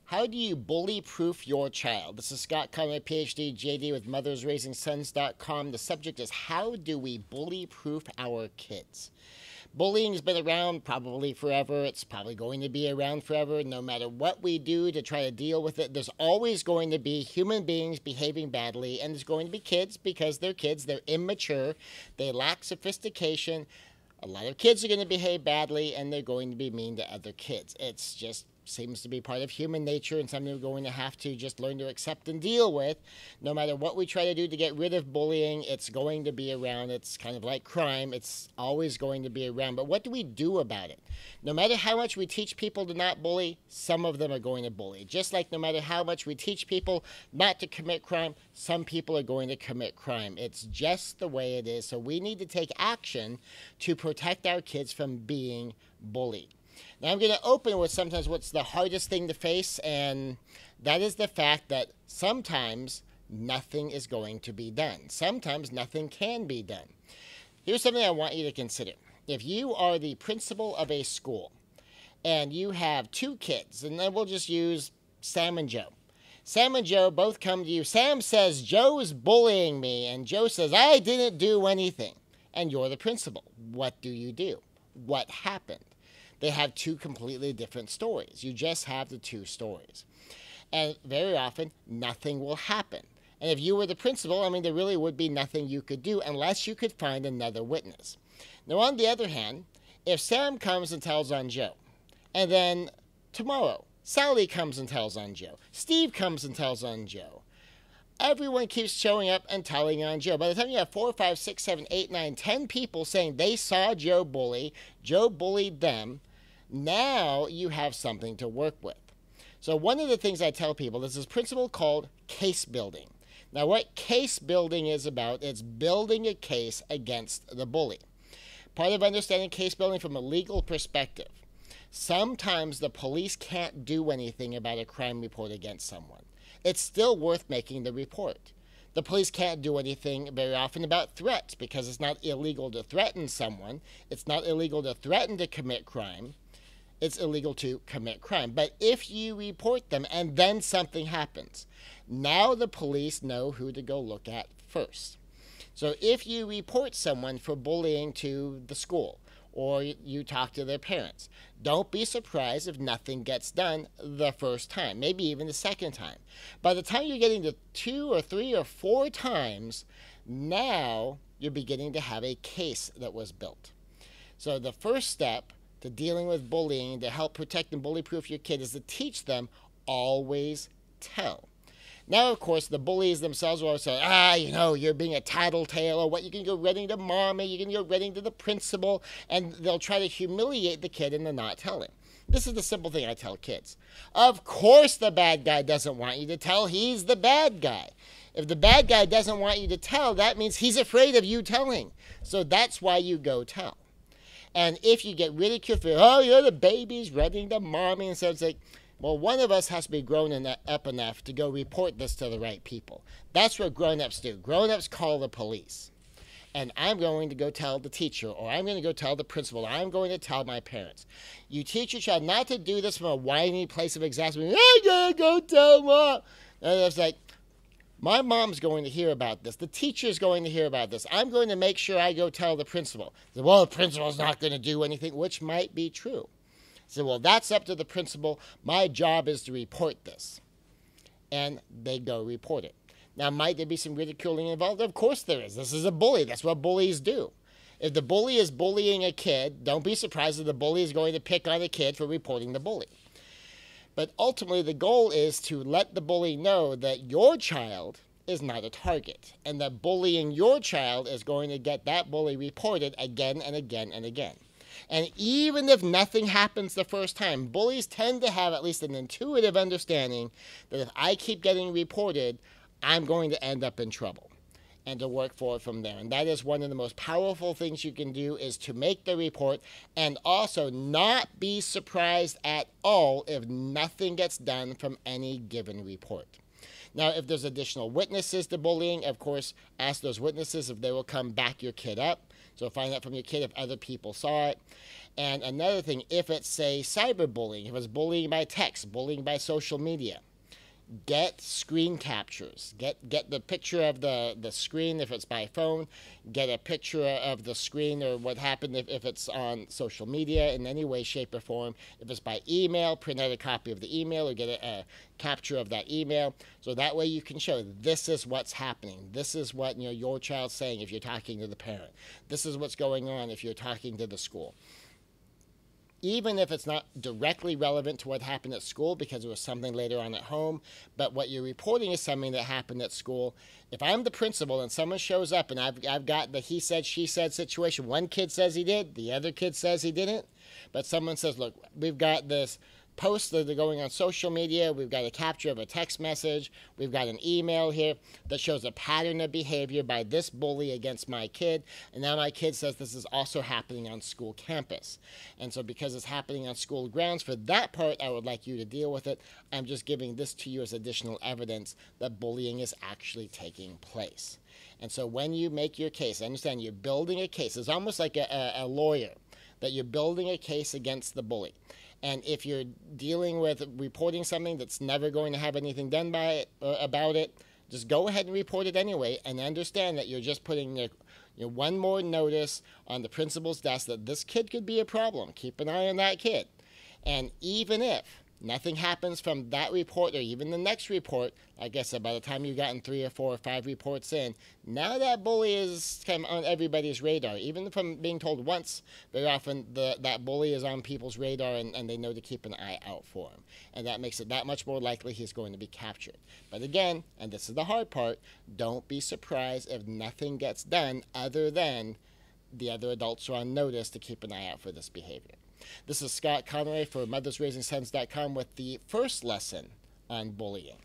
How do you bully-proof your child? This is Scott Conway, PhD, JD with mothersraisingsons.com. The subject is how do we bully-proof our kids? Bullying has been around probably forever. It's probably going to be around forever. No matter what we do to try to deal with it, there's always going to be human beings behaving badly, and there's going to be kids because they're kids. They're immature. They lack sophistication. A lot of kids are going to behave badly, and they're going to be mean to other kids. It's just seems to be part of human nature and something we're going to have to just learn to accept and deal with. No matter what we try to do to get rid of bullying, it's going to be around. It's kind of like crime. It's always going to be around. But what do we do about it? No matter how much we teach people to not bully, some of them are going to bully. Just like no matter how much we teach people not to commit crime, some people are going to commit crime. It's just the way it is. So we need to take action to protect our kids from being bullied. Now I'm going to open with sometimes what's the hardest thing to face, and that is the fact that sometimes nothing is going to be done. Sometimes nothing can be done. Here's something I want you to consider. If you are the principal of a school and you have two kids, and then we'll just use Sam and Joe. Sam and Joe both come to you. Sam says, Joe's bullying me, and Joe says, I didn't do anything. And you're the principal. What do? What happened? They have two completely different stories. You just have the two stories. And very often, nothing will happen. And if you were the principal, I mean, there really would be nothing you could do unless you could find another witness. Now, on the other hand, if Sam comes and tells on Joe, and then tomorrow, Sally comes and tells on Joe, Steve comes and tells on Joe, everyone keeps showing up and telling on Joe. By the time you have 4, 5, 6, 7, 8, 9, 10 people saying they saw Joe bullied them, now you have something to work with. So one of the things I tell people, there's this principle called case building. Now what case building is about, it's building a case against the bully. Part of understanding case building from a legal perspective, sometimes the police can't do anything about a crime report against someone. It's still worth making the report. The police can't do anything very often about threats because it's not illegal to threaten someone. It's not illegal to threaten to commit crime. It's illegal to commit crime. But if you report them and then something happens, now the police know who to go look at first. So if you report someone for bullying to the school, or you talk to their parents, don't be surprised if nothing gets done the first time, maybe even the second time. By the time you're getting to 2 or 3 or 4 times, now you're beginning to have a case that was built. So the first step to dealing with bullying, to help protect and bully-proof your kid, is to teach them always tell. Now, of course, the bullies themselves will always say, you're being a tattletale, or what, you can go renting to mommy, you can go renting to the principal, and they'll try to humiliate the kid into not telling. This is the simple thing I tell kids. Of course the bad guy doesn't want you to tell. He's the bad guy. If the bad guy doesn't want you to tell, that means he's afraid of you telling. So that's why you go tell. And if you get ridiculed for, you're the baby's renting to mommy, and so it's like, well, one of us has to be grown up enough to go report this to the right people. That's what grown-ups do. Grown-ups call the police. And I'm going to go tell the teacher, or I'm going to go tell the principal, or I'm going to tell my parents. You teach your child not to do this from a whiny place of exasperation. I gotta go tell mom. And it's like, my mom's going to hear about this. The teacher's going to hear about this. I'm going to make sure I go tell the principal. Well, the principal's not going to do anything, which might be true. So, well, that's up to the principal. My job is to report this. And they go report it. Now, might there be some ridiculing involved? Of course there is. This is a bully. That's what bullies do. If the bully is bullying a kid, don't be surprised if the bully is going to pick on a kid for reporting the bully. But ultimately, the goal is to let the bully know that your child is not a target, and that bullying your child is going to get that bully reported again and again and again. And even if nothing happens the first time, bullies tend to have at least an intuitive understanding that if I keep getting reported, I'm going to end up in trouble, and to work forward from there. And that is one of the most powerful things you can do, is to make the report and also not be surprised at all if nothing gets done from any given report. Now, if there's additional witnesses to bullying, of course, ask those witnesses if they will come back your kid up. So find out from your kid if other people saw it. And another thing, if it's, say, cyberbullying, if it's bullying by text, bullying by social media, get screen captures. Get the picture of the screen if it's by phone. Get a picture of the screen or what happened if it's on social media in any way, shape, or form. If it's by email, print out a copy of the email or get a capture of that email. So that way you can show this is what's happening. This is what your child's saying if you're talking to the parent. This is what's going on if you're talking to the school. Even if it's not directly relevant to what happened at school because it was something later on at home, but what you're reporting is something that happened at school. If I'm the principal and someone shows up and I've got the he said, she said situation, one kid says he did, the other kid says he didn't, but someone says, look, we've got this posts that are going on social media, we've got a capture of a text message, we've got an email here that shows a pattern of behavior by this bully against my kid, and now my kid says this is also happening on school campus. And so because it's happening on school grounds, for that part I would like you to deal with it. I'm just giving this to you as additional evidence that bullying is actually taking place. And so when you make your case, understand you're building a case. It's almost like a lawyer, that you're building a case against the bully. And if you're dealing with reporting something that's never going to have anything done about it, just go ahead and report it anyway, and understand that you're just putting one more notice on the principal's desk that this kid could be a problem. Keep an eye on that kid. And even if nothing happens from that report or even the next report, like I said, by the time you've gotten 3 or 4 or 5 reports in, now that bully is kind of on everybody's radar. Even from being told once, very often that bully is on people's radar and they know to keep an eye out for him. And that makes it that much more likely he's going to be captured. But again, and this is the hard part, don't be surprised if nothing gets done other than the other adults are on notice to keep an eye out for this behavior. This is Scott Conway for MothersRaisingSons.com with the first lesson on bullying.